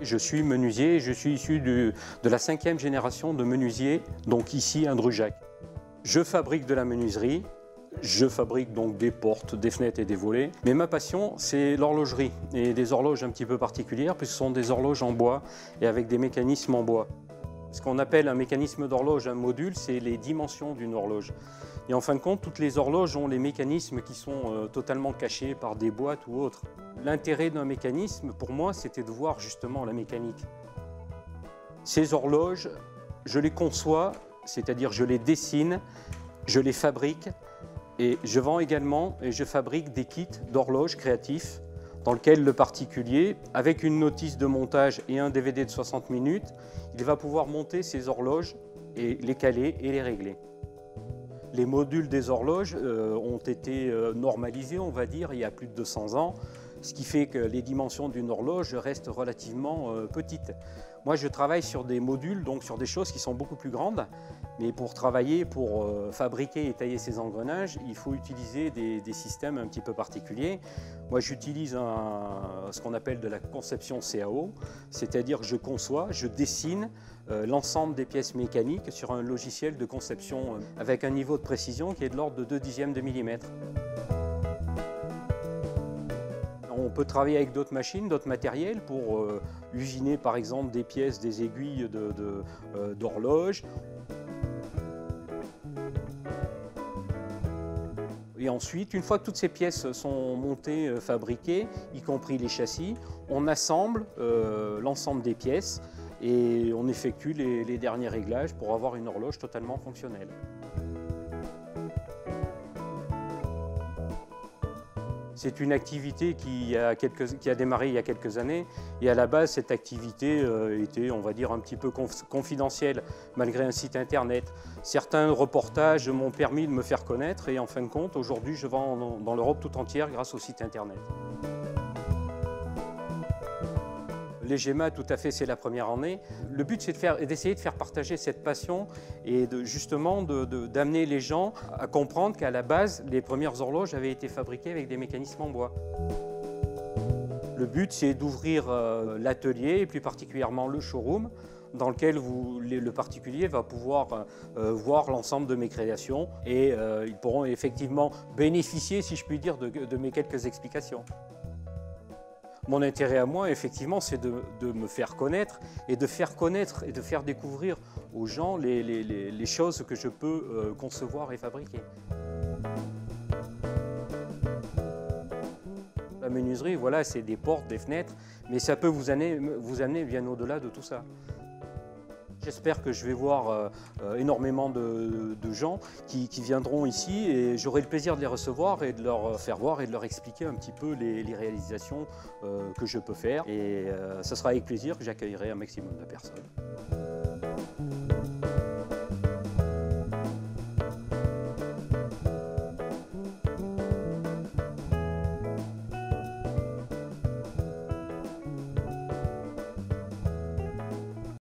Je suis menuisier, je suis issu de la 5e génération de menuisiers, donc ici à Drugeac. Je fabrique de la menuiserie, je fabrique donc des portes, des fenêtres et des volets. Mais ma passion, c'est l'horlogerie et des horloges un petit peu particulières, puisque ce sont des horloges en bois et avec des mécanismes en bois. Ce qu'on appelle un mécanisme d'horloge, un module, c'est les dimensions d'une horloge. Et en fin de compte, toutes les horloges ont les mécanismes qui sont totalement cachés par des boîtes ou autres. L'intérêt d'un mécanisme, pour moi, c'était de voir justement la mécanique. Ces horloges, je les conçois, c'est-à-dire je les dessine, je les fabrique et je vends également et je fabrique des kits d'horloges créatifs dans lesquels le particulier, avec une notice de montage et un DVD de 60 minutes, il va pouvoir monter ses horloges et les caler et les régler. Les modules des horloges ont été normalisés, on va dire, il y a plus de 200 ans, ce qui fait que les dimensions d'une horloge restent relativement petites. Moi, je travaille sur des modules, donc sur des choses qui sont beaucoup plus grandes, mais pour travailler, pour fabriquer et tailler ces engrenages, il faut utiliser des systèmes un petit peu particuliers. Moi, j'utilise ce qu'on appelle de la conception CAO, c'est-à-dire que je conçois, je dessine l'ensemble des pièces mécaniques sur un logiciel de conception avec un niveau de précision qui est de l'ordre de 2/10 de millimètre. On peut travailler avec d'autres machines, d'autres matériels pour usiner par exemple des pièces, des aiguilles d'horloge. Et ensuite, une fois que toutes ces pièces sont montées, fabriquées, y compris les châssis, on assemble l'ensemble des pièces et on effectue les derniers réglages pour avoir une horloge totalement fonctionnelle. C'est une activité qui a démarré il y a quelques années et à la base cette activité était, on va dire, un petit peu confidentielle malgré un site internet. Certains reportages m'ont permis de me faire connaître et en fin de compte aujourd'hui je vends dans l'Europe tout entière grâce au site internet. Les GEMA, tout à fait, c'est la première année. Le but, c'est d'essayer de faire partager cette passion et justement d'amener les gens à comprendre qu'à la base, les premières horloges avaient été fabriquées avec des mécanismes en bois. Le but, c'est d'ouvrir l'atelier et plus particulièrement le showroom dans lequel le particulier va pouvoir voir l'ensemble de mes créations et ils pourront effectivement bénéficier, si je puis dire, de mes quelques explications. Mon intérêt à moi, effectivement, c'est de me faire connaître et de faire connaître et de faire découvrir aux gens les choses que je peux concevoir et fabriquer. La menuiserie, voilà, c'est des portes, des fenêtres, mais ça peut vous amener bien au-delà de tout ça. J'espère que je vais voir énormément de gens qui viendront ici et j'aurai le plaisir de les recevoir et de leur faire voir et de leur expliquer un petit peu les réalisations que je peux faire. Et ce sera avec plaisir que j'accueillerai un maximum de personnes.